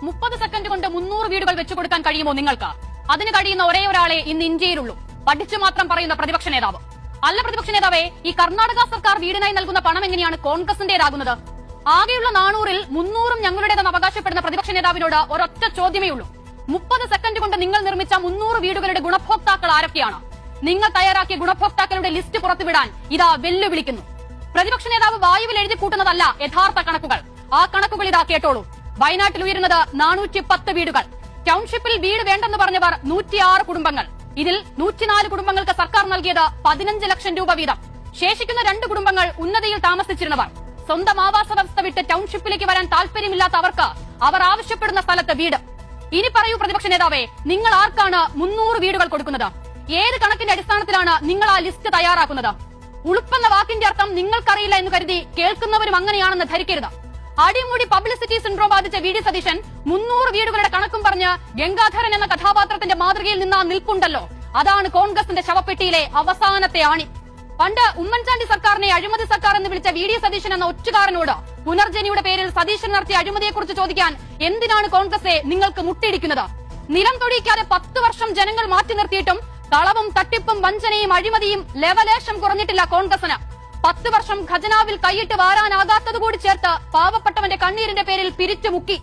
30 second കൊണ്ട് 300 വീടുകൾ വെച്ചുകൊടുക്കാൻ കഴിയുമോ നിങ്ങൾക്ക്? അതിന് കഴിയുന്ന ഒരേ ഒരാളെ ഇന്ന് ഇന്ത്യയിലുള്ളൂ, പഠിച്ചു മാത്രം പറയുന്ന പ്രതിപക്ഷ നേതാവ്. അല്ല പ്രതിപക്ഷ നേതാവേ, ഈ കർണാടക സർക്കാർ വീടിനായി നൽകുന്ന പണം എങ്ങനെയാണ് കോൺഗ്രസിന്റേതാകുന്നത്? ആകെയുള്ള 400-ൽ 300 ഞങ്ങളുടേതെന്ന് അവകാശപ്പെടുന്ന പ്രതിപക്ഷ നേതാവിനോട് ഒരൊറ്റ ചോദ്യമേ ഉള്ളൂ. 30 സെക്കൻഡ് കൊണ്ട് നിങ്ങൾ നിർമ്മിച്ച 300 വീടുകളുടെ ഗുണഭോക്താക്കൾ ആരൊക്കെയാണ്? നിങ്ങൾ തയ്യാറാക്കിയ ഗുണഭോക്താക്കളുടെ ലിസ്റ്റ് പുറത്തുവിടാൻ ഇതാ വെല്ലുവിളിക്കുന്നു. പ്രതിപക്ഷ നേതാവ് വായുവിൽ എഴുതി കൂട്ടുന്നതല്ല യഥാർത്ഥ കണക്കുകൾ. ആ കണക്കുകൾ ഇതാ കേട്ടോളൂ. വയനാട്ടിൽ ഉയരുന്നത് 410 വീടുകൾ. ടൌൺഷിപ്പിൽ വീട് വേണ്ടെന്ന് പറഞ്ഞവർ 106 കുടുംബങ്ങൾ. ഇതിൽ 104 കുടുംബങ്ങൾക്ക് സർക്കാർ നൽകിയത് 15 ലക്ഷം രൂപ വീതം. ശേഷിക്കുന്ന 2 കുടുംബങ്ങൾ ഉന്നതിയിൽ താമസിച്ചിരുന്നവർ. സ്വന്തം ആവാസ വ്യവസ്ഥ വിട്ട് ടൌൺഷിപ്പിലേക്ക് വരാൻ താല്പര്യമില്ലാത്ത അവർക്ക് അവർ ആവശ്യപ്പെടുന്ന സ്ഥലത്ത് വീട്. ഇനി പറയൂ പ്രതിപക്ഷ നേതാവേ, നിങ്ങൾ ആർക്കാണ് 300 വീടുകൾ കൊടുക്കുന്നത്? ഏത് കണക്കിന്റെ അടിസ്ഥാനത്തിലാണ് നിങ്ങൾ ആ ലിസ്റ്റ് തയ്യാറാക്കുന്നത്? ഉളുപ്പെന്ന വാക്കിന്റെ അർത്ഥം നിങ്ങൾക്കറിയില്ല എന്ന് കരുതി കേൾക്കുന്നവരും അങ്ങനെയാണെന്ന് ധരിക്കരുത്. അടിമുടി പബ്ലിസിറ്റി സിൻഡ്രോം ബാധിച്ച വി ഡി സതീശൻ 300 വീടുകളുടെ കണക്കും പറഞ്ഞ് ഗംഗാധരൻ എന്ന കഥാപാത്രത്തിന്റെ മാതൃകയിൽ നിന്നാ നിൽപ്പുണ്ടല്ലോ. അതാണ് കോൺഗ്രസിന്റെ ശവപ്പെട്ടിയിലെ അവസാനത്തെ ആണി. പണ്ട് ഉമ്മൻചാണ്ടി സർക്കാരിനെ അഴിമതി സർക്കാർ എന്ന് വിളിച്ച വി ഡി സതീശൻ എന്ന ഒറ്റുകാരനോട് പുനർജനിയുടെ പേരിൽ സതീശൻ നടത്തിയ അഴിമതിയെക്കുറിച്ച് ചോദിക്കാൻ എന്തിനാണ് കോൺഗ്രസെ നിങ്ങൾക്ക് മുട്ടിയിടിക്കുന്നത്? നിലം തൊടിയിക്കാതെ 10 വർഷം ജനങ്ങൾ മാറ്റി നിർത്തിയിട്ടും കളവും തട്ടിപ്പും വഞ്ചനയും അഴിമതിയും ലെവലേശം കുറഞ്ഞിട്ടില്ല കോൺഗ്രസിന്. 10 വർഷം ഖജനാവിൽ കൈയിട്ട് വാരാനാകാത്തതുകൂടി ചേർത്ത് പാവപ്പെട്ടവന്റെ കണ്ണീരിന്റെ പേരിൽ പിരിച്ചുമുക്കി.